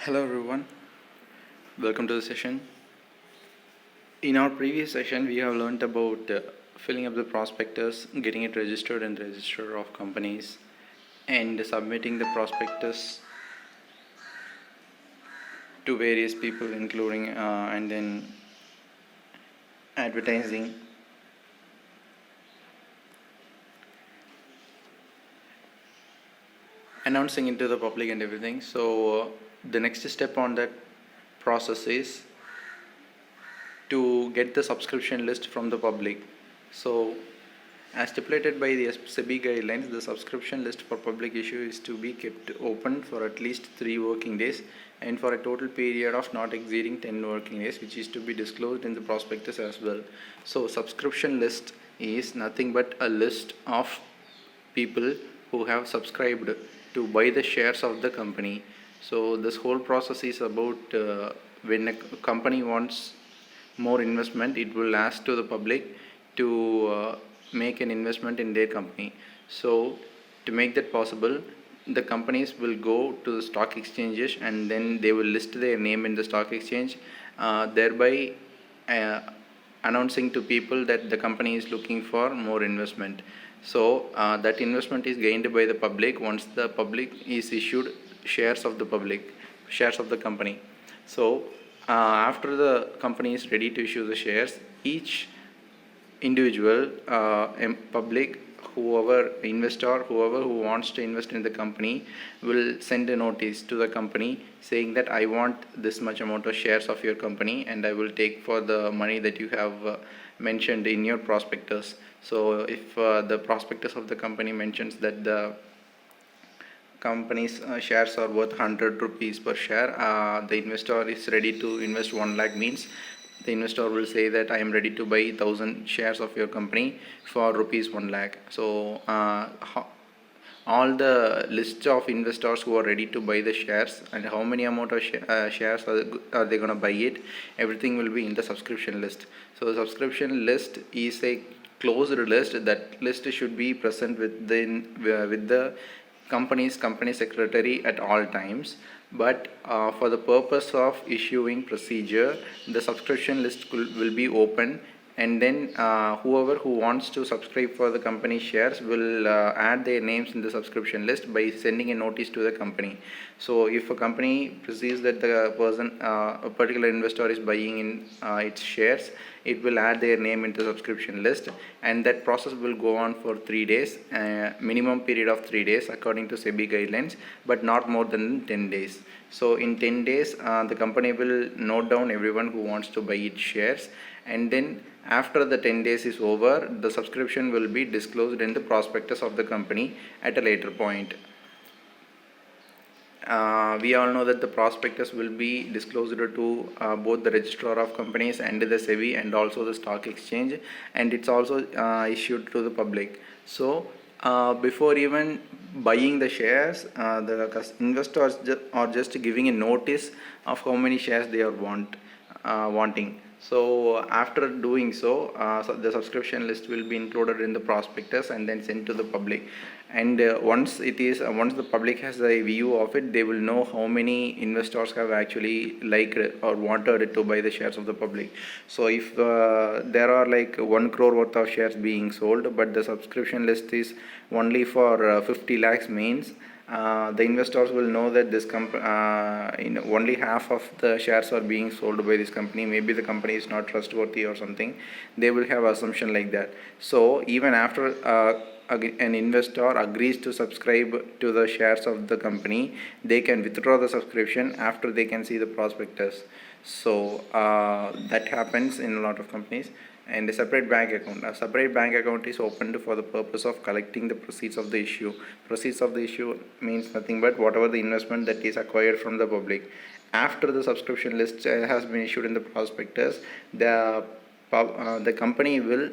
Hello everyone, welcome to the session. In our previous session, we have learned about filling up the prospectus, getting it registered in the register of companies, and submitting the prospectus to various people, including and then advertising, announcing it to the public and everything. So the next step on that process is to get the subscription list from the public. So as stipulated by the SEBI guidelines, the subscription list for public issue is to be kept open for at least 3 working days and for a total period of not exceeding 10 working days, which is to be disclosed in the prospectus as well. So subscription list is nothing but a list of people who have subscribed to buy the shares of the company. So this whole process is about when a company wants more investment, it will ask to the public to make an investment in their company. So to make that possible, the companies will go to the stock exchanges and then they will list their name in the stock exchange, thereby announcing to people that the company is looking for more investment. So that investment is gained by the public once the public is issued shares of the company. So after the company is ready to issue the shares, each individual public, whoever who wants to invest in the company will send a notice to the company saying that I want this much amount of shares of your company and I will take for the money that you have mentioned in your prospectus. So if the prospectus of the company mentions that the company's shares are worth 100 rupees per share, the investor is ready to invest 1 lakh, means the investor will say that I am ready to buy 1000 shares of your company for rupees 1 lakh. So all the list of investors who are ready to buy the shares and how many amount of shares are they going to buy it, everything will be in the subscription list. So the subscription list is a closed list. That list should be present with the company secretary at all times, but for the purpose of issuing procedure, the subscription list will be open, and then whoever who wants to subscribe for the company shares will add their names in the subscription list by sending a notice to the company. So if a company perceives that the person, a particular investor is buying in its shares, it will add their name into the subscription list, and that process will go on for 3 days, minimum period of 3 days according to SEBI guidelines, but not more than 10 days. So in 10 days, the company will note down everyone who wants to buy its shares, and then after the 10 days is over, the subscription will be disclosed in the prospectus of the company at a later point. We all know that the prospectus will be disclosed to both the registrar of companies and the SEBI and also the stock exchange, and it's also issued to the public. So before even buying the shares, the investors are just giving a notice of how many shares they are wanting. So after doing so, the subscription list will be included in the prospectus and then sent to the public. And once the public has a view of it, they will know how many investors have actually liked or wanted to buy the shares of the public. So if there are like 1 crore worth of shares being sold, but the subscription list is only for 50 lakhs, means the investors will know that this only half of the shares are being sold by this company. Maybe the company is not trustworthy or something. They will have assumption like that. So even after an investor agrees to subscribe to the shares of the company, they can withdraw the subscription after they can see the prospectus. So that happens in a lot of companies. And a separate bank account is opened for the purpose of collecting the proceeds of the issue. Proceeds of the issue means nothing but whatever the investment that is acquired from the public. After the subscription list has been issued in the prospectus, the company will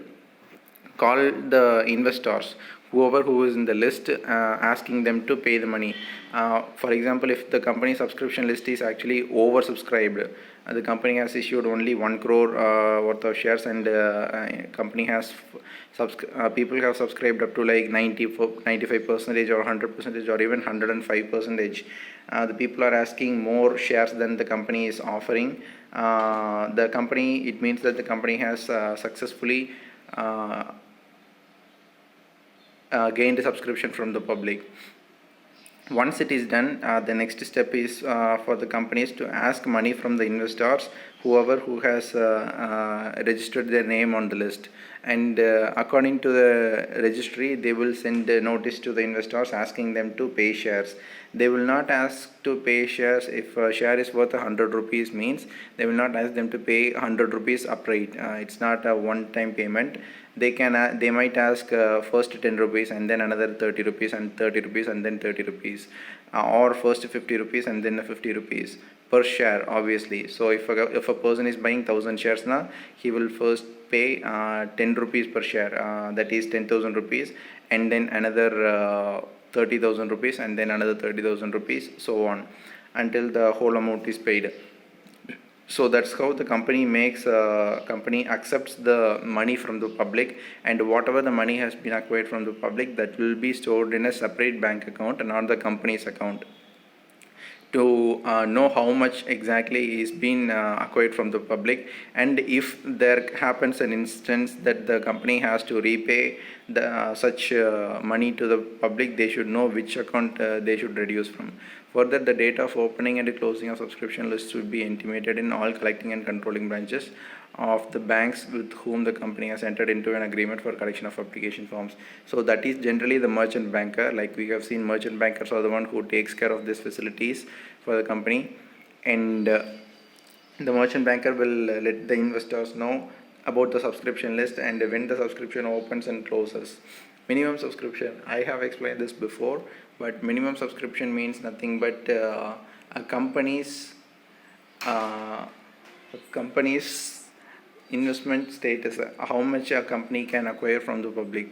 call the investors whoever who is in the list, asking them to pay the money. For example, if the company subscription list is actually oversubscribed, the company has issued only 1 crore worth of shares, and company has people have subscribed up to like 95 percentage or 100 percentage or even 105 percentage. The people are asking more shares than the company is offering. The company, it means that the company has successfully gained a subscription from the public. Once it is done, the next step is for the companies to ask money from the investors, who has registered their name on the list, and according to the registry, they will send a notice to the investors asking them to pay shares. They will not ask to pay shares if a share is worth 100 rupees, means they will not ask them to pay 100 rupees upright. It's not a one-time payment. They might ask first 10 rupees and then another 30 rupees and 30 rupees and then 30 rupees, or first 50 rupees and then 50 rupees per share, obviously. So if a person is buying 1000 shares now, he will first pay 10 rupees per share, that is 10,000 rupees, and then another 30,000 rupees and then another 30,000 rupees, so on, until the whole amount is paid. So that's how the company accepts the money from the public, and whatever the money has been acquired from the public, that will be stored in a separate bank account, not the company's account. To know how much exactly is being acquired from the public, and if there happens an instance that the company has to repay such money to the public, they should know which account they should reduce from. Further, the date of opening and closing of subscription lists should be intimated in all collecting and controlling branches of the banks with whom the company has entered into an agreement for collection of application forms. So that is generally the merchant banker. Like we have seen, merchant bankers are the one who takes care of these facilities for the company, and the merchant banker will let the investors know about the subscription list and when the subscription opens and closes. Minimum subscription, I have explained this before, but minimum subscription means nothing but a company's investment status, how much a company can acquire from the public.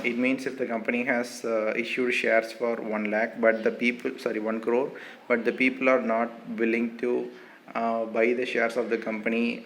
It means if the company has issued shares for 1 lakh, but the people, 1 crore, but the people are not willing to buy the shares of the company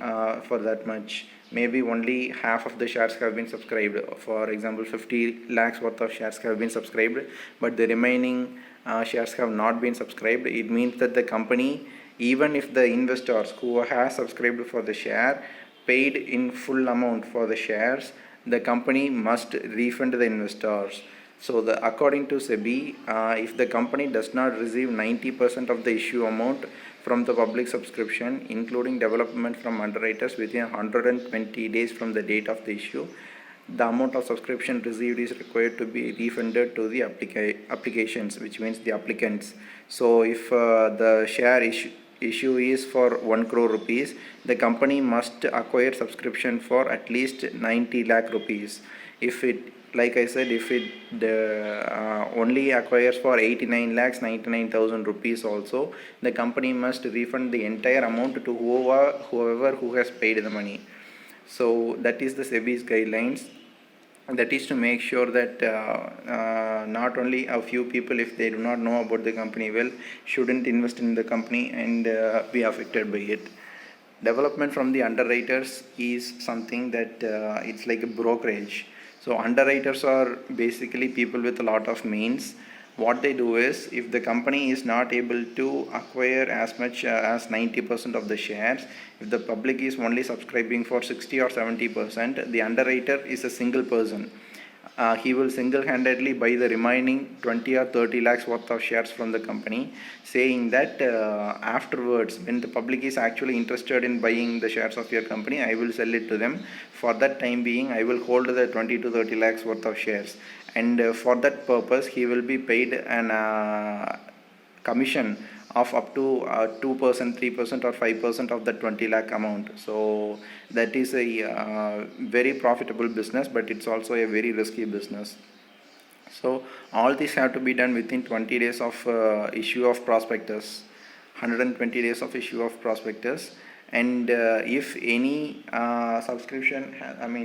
for that much. Maybe only half of the shares have been subscribed. For example, 50 lakhs worth of shares have been subscribed, but the remaining shares have not been subscribed. It means that the company, even if the investors who have subscribed for the share paid in full amount for the shares, the company must refund the investors. So according to SEBI, if the company does not receive 90% of the issue amount from the public subscription, including development from underwriters, within 120 days from the date of the issue, the amount of subscription received is required to be refunded to the applications, which means the applicants. So if the share issue is for 1 crore rupees, the company must acquire subscription for at least 90 lakh rupees. If it, like I said, if it only acquires for 89 lakhs 99,000 rupees also, the company must refund the entire amount to whoever who has paid the money. So that is the SEBI's guidelines. That is to make sure that not only a few people, if they do not know about the company well, shouldn't invest in the company and be affected by it. Development from the underwriters is something that it's like a brokerage. So underwriters are basically people with a lot of means. What they do is, if the company is not able to acquire as much as 90% of the shares, if the public is only subscribing for 60 or 70%, the underwriter is a single person. He will single-handedly buy the remaining 20 or 30 lakhs worth of shares from the company, saying that afterwards, when the public is actually interested in buying the shares of your company, I will sell it to them. For that time being, I will hold the 20 to 30 lakhs worth of shares, and for that purpose he will be paid an commission of up to 2%, 3% or 5% of the 20 lakh amount. So that is a very profitable business, but it's also a very risky business. So all these have to be done within 20 days of issue of prospectus, 120 days of issue of prospectus, and if any subscription,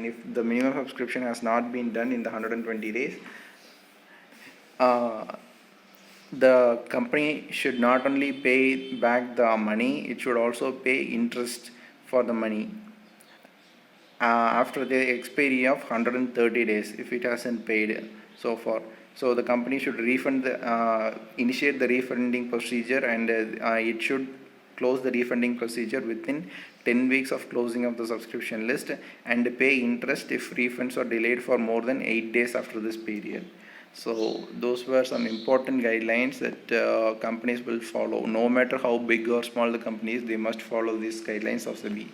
if the minimum subscription has not been done in the 120 days, the company should not only pay back the money, it should also pay interest for the money after the expiry of 130 days if it hasn't paid so far. So the company should initiate the refunding procedure, and it should close the refunding procedure within 10 weeks of closing of the subscription list, and pay interest if refunds are delayed for more than 8 days after this period. So those were some important guidelines that companies will follow. No matter how big or small the company is, they must follow these guidelines of SEBI.